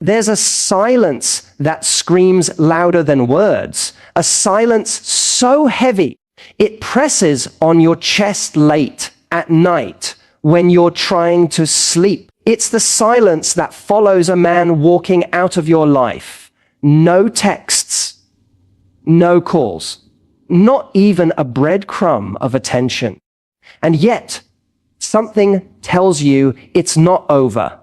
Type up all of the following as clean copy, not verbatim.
There's a silence that screams louder than words, a silence so heavy it presses on your chest late at night when you're trying to sleep. It's the silence that follows a man walking out of your life. No texts, no calls, not even a breadcrumb of attention. And yet, something tells you it's not over.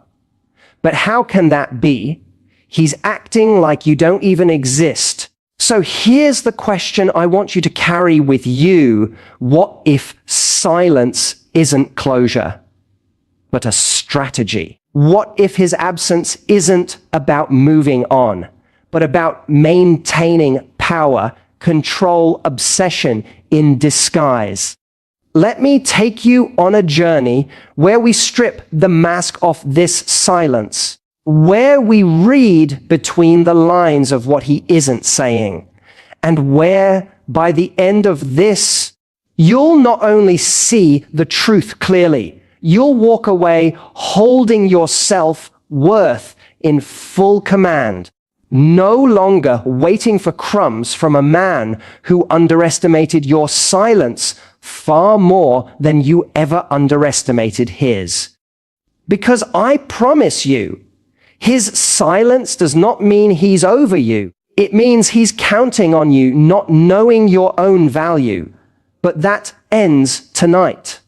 But how can that be? He's acting like you don't even exist. So here's the question I want you to carry with you. What if silence isn't closure, but a strategy? What if his absence isn't about moving on, but about maintaining power, control, obsession in disguise? Let me take you on a journey where we strip the mask off this silence, where we read between the lines of what he isn't saying, and where, by the end of this, you'll not only see the truth clearly, you'll walk away holding your self-worth in full command, no longer waiting for crumbs from a man who underestimated your silence far more than you ever underestimated his. Because I promise you, his silence does not mean he's over you. It means he's counting on you, not knowing your own value. But that ends tonight.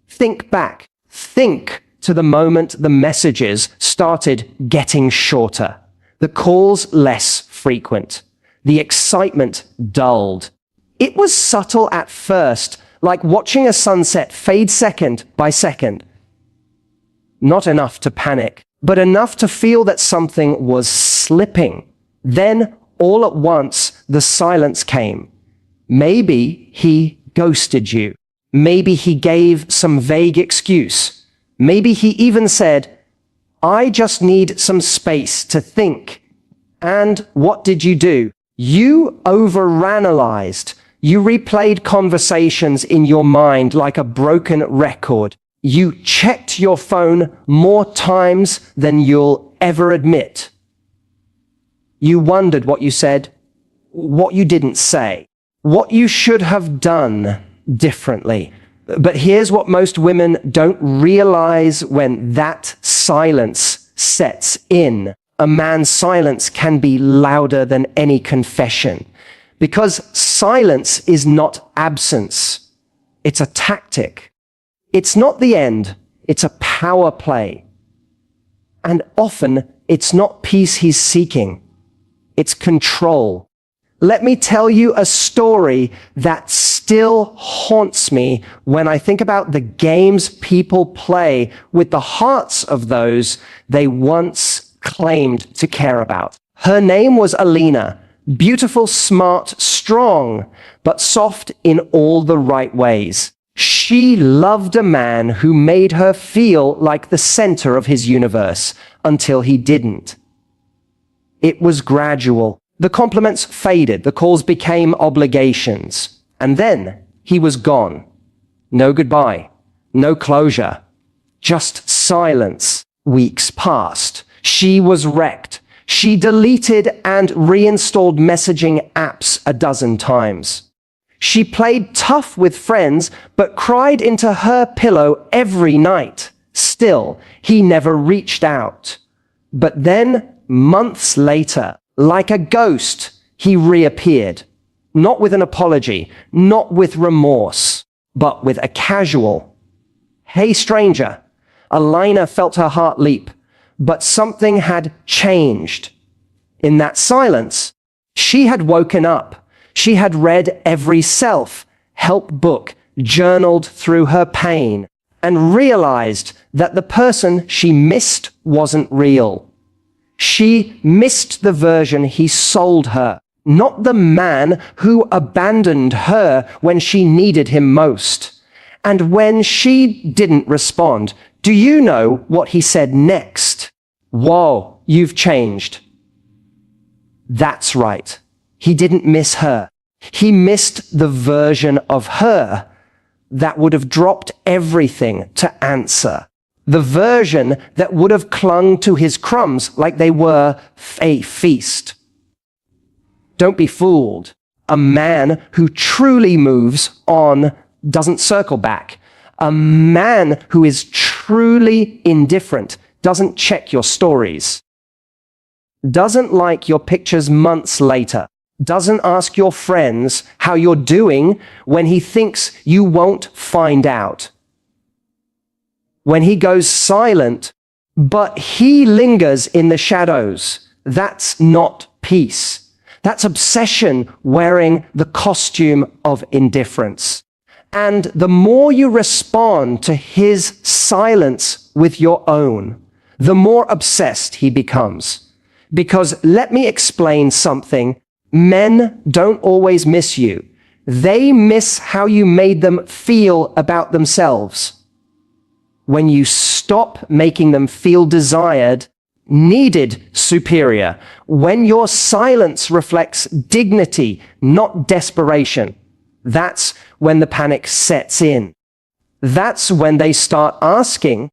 Think back. Think to the moment the messages started getting shorter, the calls less frequent, the excitement dulled. It was subtle at first, like watching a sunset fade second by second. Not enough to panic, but enough to feel that something was slipping. Then, all at once, the silence came. Maybe he ghosted you. Maybe he gave some vague excuse. Maybe he even said, "I just need some space to think." And what did you do? You overanalyzed. You replayed conversations in your mind like a broken record. You checked your phone more times than you'll ever admit. You wondered what you said, what you didn't say, what you should have done differently. But here's what most women don't realize when that silence sets in. A man's silence can be louder than any confession. Because silence is not absence. It's a tactic. It's not the end. It's a power play. And often, it's not peace he's seeking. It's control. Let me tell you a story that still haunts me when I think about the games people play with the hearts of those they once claimed to care about. Her name was Alina. Beautiful, smart, strong, but soft in all the right ways. She loved a man who made her feel like the center of his universe until he didn't. It was gradual. The compliments faded, the calls became obligations, and then he was gone. No goodbye, no closure, just silence. Weeks passed. She was wrecked. She deleted and reinstalled messaging apps a dozen times. She played tough with friends, but cried into her pillow every night. Still, he never reached out. But then, months later, like a ghost, he reappeared. Not with an apology, not with remorse, but with a casual, "Hey stranger." Alina felt her heart leap, but something had changed. In that silence, she had woken up. She had read every self-help book, journaled through her pain, and realized that the person she missed wasn't real. She missed the version he sold her, not the man who abandoned her when she needed him most. And when she didn't respond, do you know what he said next? "Whoa, you've changed." That's right. He didn't miss her. He missed the version of her that would have dropped everything to answer. the version that would have clung to his crumbs like they were a feast. Don't be fooled. A man who truly moves on doesn't circle back. A man who is truly indifferent doesn't check your stories, doesn't like your pictures months later, doesn't ask your friends how you're doing when he thinks you won't find out. When he goes silent, but he lingers in the shadows, that's not peace. That's obsession wearing the costume of indifference. And the more you respond to his silence with your own, the more obsessed he becomes. Because let me explain something. Men don't always miss you. They miss how you made them feel about themselves. When you stop making them feel desired, needed, superior, when your silence reflects dignity, not desperation, that's when the panic sets in. That's when they start asking,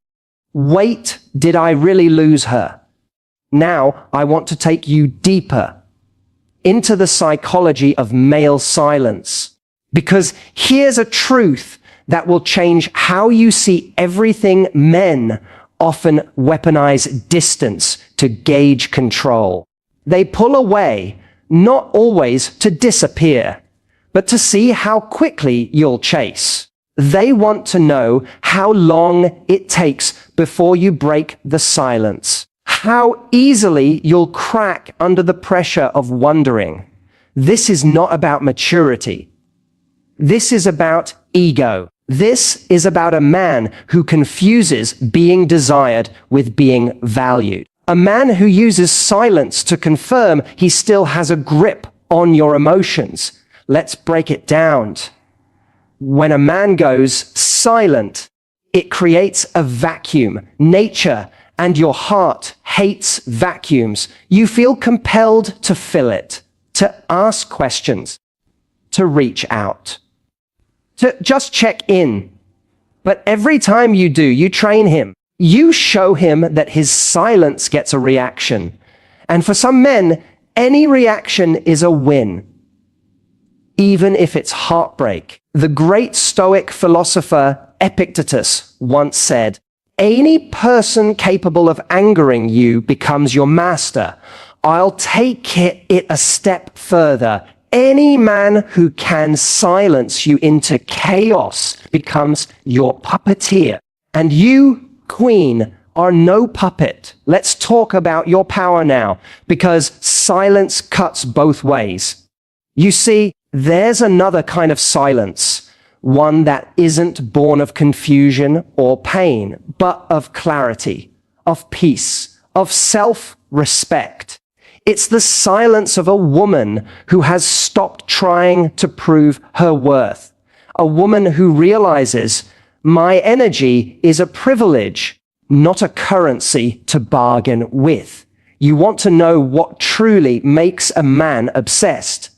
wait, did I really lose her? Now I want to take you deeper into the psychology of male silence. Because here's a truth that will change how you see everything. Men often weaponize distance to gauge control. They pull away, not always to disappear, but to see how quickly you'll chase. They want to know how long it takes before you break the silence, how easily you'll crack under the pressure of wondering. This is not about maturity. This is about ego. This is about a man who confuses being desired with being valued. A man who uses silence to confirm he still has a grip on your emotions. Let's break it down. When a man goes silent, it creates a vacuum. Nature and your heart hates vacuums. You feel compelled to fill it, to ask questions, to reach out, to just check in. But every time you do, you train him. You show him that his silence gets a reaction. And for some men, any reaction is a win, even if it's heartbreak. The great Stoic philosopher Epictetus once said, "Any person capable of angering you becomes your master. I'll take it a step further. Any man who can silence you into chaos becomes your puppeteer. And you, queen, are no puppet. Let's talk about your power now, because silence cuts both ways. You see, there's another kind of silence, one that isn't born of confusion or pain, but of clarity, of peace, of self-respect. It's the silence of a woman who has stopped trying to prove her worth. A woman who realizes, my energy is a privilege, not a currency to bargain with. You want to know what truly makes a man obsessed.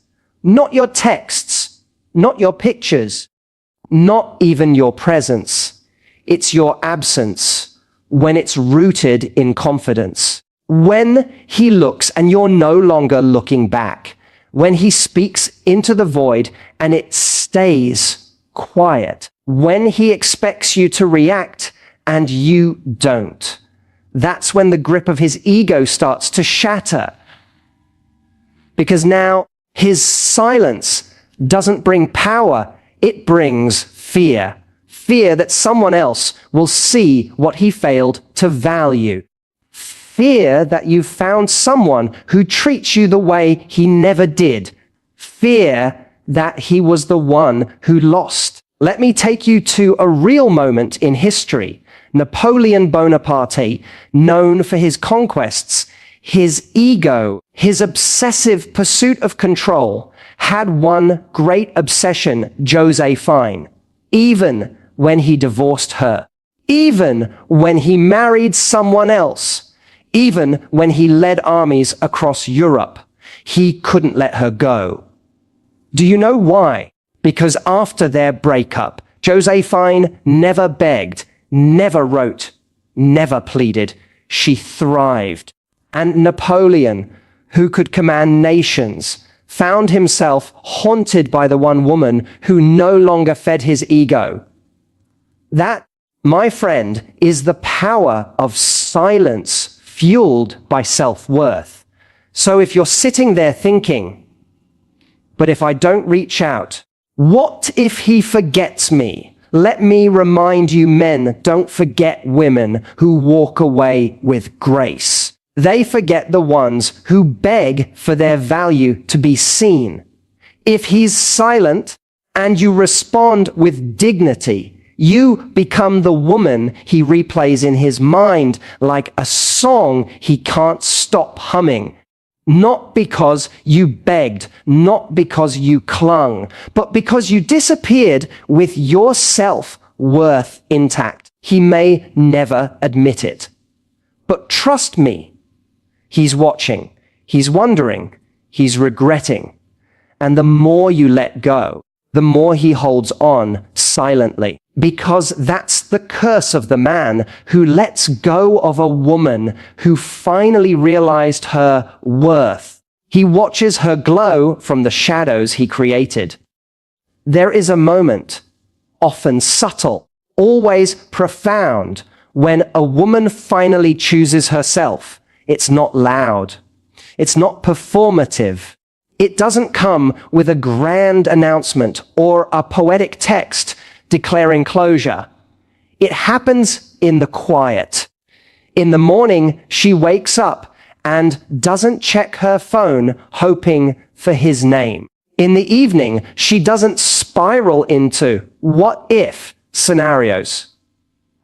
Not your texts, not your pictures, not even your presence. It's your absence, when it's rooted in confidence. When he looks and you're no longer looking back. When he speaks into the void and it stays quiet. When he expects you to react and you don't. That's when the grip of his ego starts to shatter. Because now his silence doesn't bring power, it brings fear. Fear that someone else will see what he failed to value. Fear that you've found someone who treats you the way he never did. Fear that he was the one who lost. Let me take you to a real moment in history. Napoleon Bonaparte, known for his conquests, his ego, his obsessive pursuit of control, had one great obsession, Josephine, even when he divorced her, even when he married someone else, even when he led armies across Europe. He couldn't let her go. Do you know why? Because after their breakup, Josephine never begged, never wrote, never pleaded. She thrived. And Napoleon, who could command nations, found himself haunted by the one woman who no longer fed his ego. That, my friend, is the power of silence fueled by self-worth. So if you're sitting there thinking, but if I don't reach out, what if he forgets me? Let me remind you, men, don't forget women who walk away with grace. They forget the ones who beg for their value to be seen. If he's silent and you respond with dignity, you become the woman he replays in his mind like a song he can't stop humming. Not because you begged, not because you clung, but because you disappeared with your self-worth intact. He may never admit it. But trust me, he's watching, he's wondering, he's regretting. And the more you let go, the more he holds on silently. Because that's the curse of the man who lets go of a woman who finally realized her worth. He watches her glow from the shadows he created. There is a moment, often subtle, always profound, when a woman finally chooses herself. It's not loud. It's not performative. It doesn't come with a grand announcement or a poetic text declaring closure. It happens in the quiet. In the morning, she wakes up and doesn't check her phone hoping for his name. In the evening, she doesn't spiral into what if scenarios.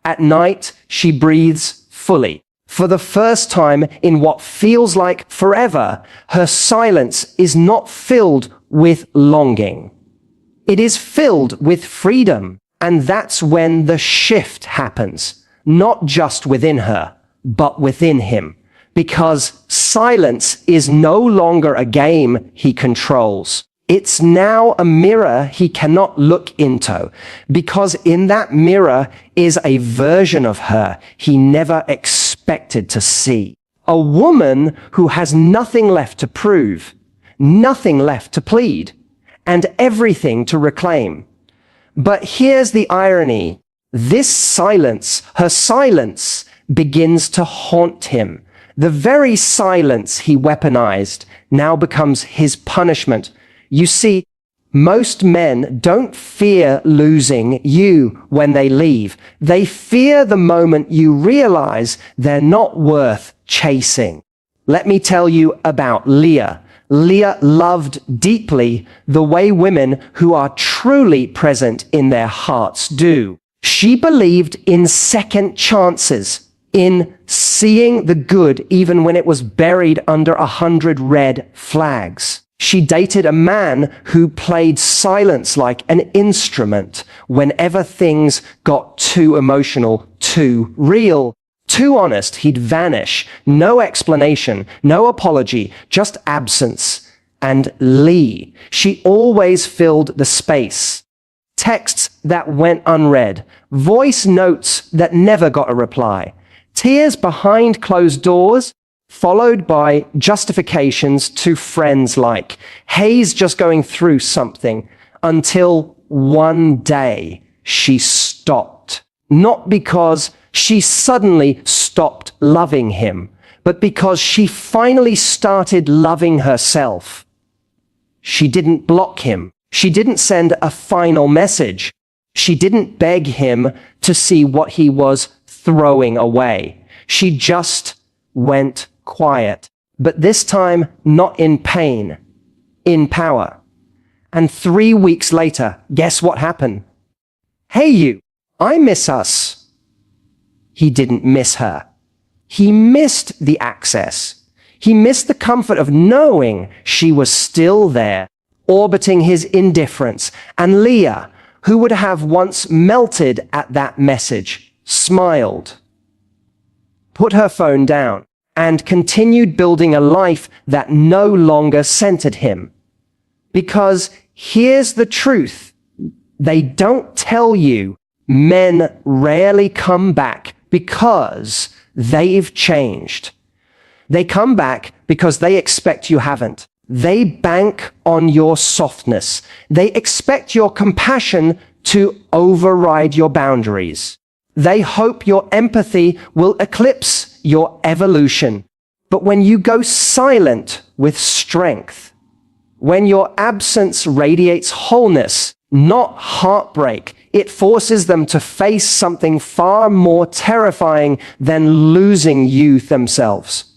At night, she breathes fully. For the first time in what feels like forever, her silence is not filled with longing. It is filled with freedom, and that's when the shift happens, not just within her, but within him, because silence is no longer a game he controls. It's now a mirror he cannot look into, because in that mirror is a version of her he never expected to see. A woman who has nothing left to prove, nothing left to plead, and everything to reclaim. But here's the irony. This silence, her silence, begins to haunt him. The very silence he weaponized now becomes his punishment. You see, most men don't fear losing you when they leave. They fear the moment you realize they're not worth chasing. Let me tell you about Leah. Leah loved deeply the way women who are truly present in their hearts do. She believed in second chances, in seeing the good even when it was buried under 100 red flags. She dated a man who played silence like an instrument whenever things got too emotional, too real. Too honest, he'd vanish. No explanation, no apology, just absence. And Lee, she always filled the space. Texts that went unread, voice notes that never got a reply, tears behind closed doors, followed by justifications to friends like, "Hay's just going through something," until one day she stopped. Not because she suddenly stopped loving him, but because she finally started loving herself. She didn't block him. She didn't send a final message. She didn't beg him to see what he was throwing away. She just went quiet. But this time, not in pain, in power. And 3 weeks later, guess what happened? "Hey you, I miss us." He didn't miss her. He missed the access. He missed the comfort of knowing she was still there, orbiting his indifference. And Leah, who would have once melted at that message, smiled, put her phone down, and continued building a life that no longer centered him. Because here's the truth. They don't tell you men rarely come back because they've changed. They come back because they expect you haven't. They bank on your softness. They expect your compassion to override your boundaries. They hope your empathy will eclipse your evolution. But when you go silent with strength, when your absence radiates wholeness, not heartbreak, it forces them to face something far more terrifying than losing you themselves.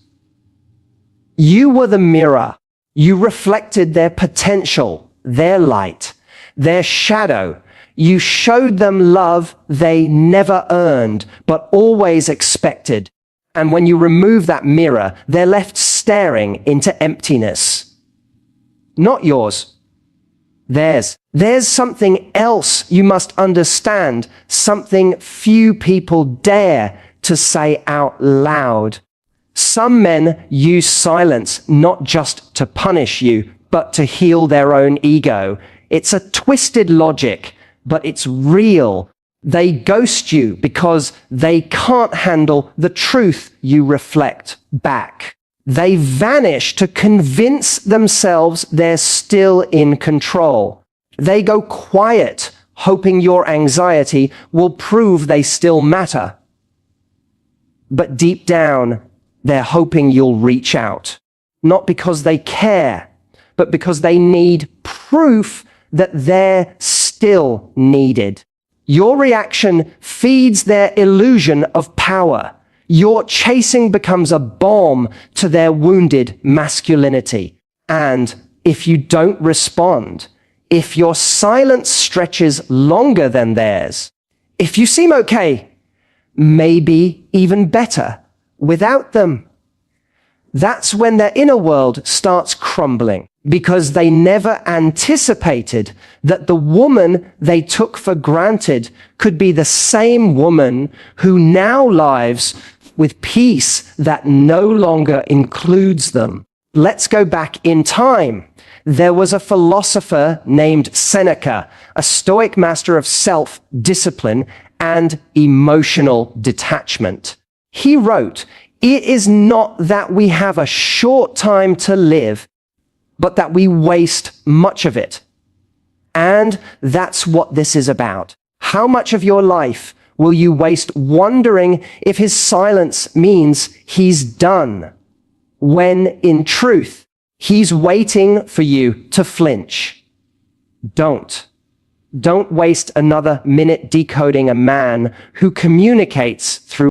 You were the mirror. You reflected their potential, their light, their shadow. You showed them love they never earned, but always expected. And when you remove that mirror, they're left staring into emptiness. Not yours. Theirs. There's something else you must understand, something few people dare to say out loud. Some men use silence not just to punish you, but to heal their own ego. It's a twisted logic, but it's real. They ghost you because they can't handle the truth you reflect back. They vanish to convince themselves they're still in control. They go quiet, hoping your anxiety will prove they still matter. But deep down, they're hoping you'll reach out, not because they care, but because they need proof that they're still needed. Your reaction feeds their illusion of power. Your chasing becomes a balm to their wounded masculinity. And if you don't respond, if your silence stretches longer than theirs, if you seem okay, maybe even better, without them, that's when their inner world starts crumbling, because they never anticipated that the woman they took for granted could be the same woman who now lives with peace that no longer includes them. Let's go back in time. There was a philosopher named Seneca, a Stoic master of self-discipline and emotional detachment. He wrote, "It is not that we have a short time to live, but that we waste much of it." And that's what this is about. How much of your life will you waste wondering if his silence means he's done, when in truth, he's waiting for you to flinch? Don't waste another minute decoding a man who communicates through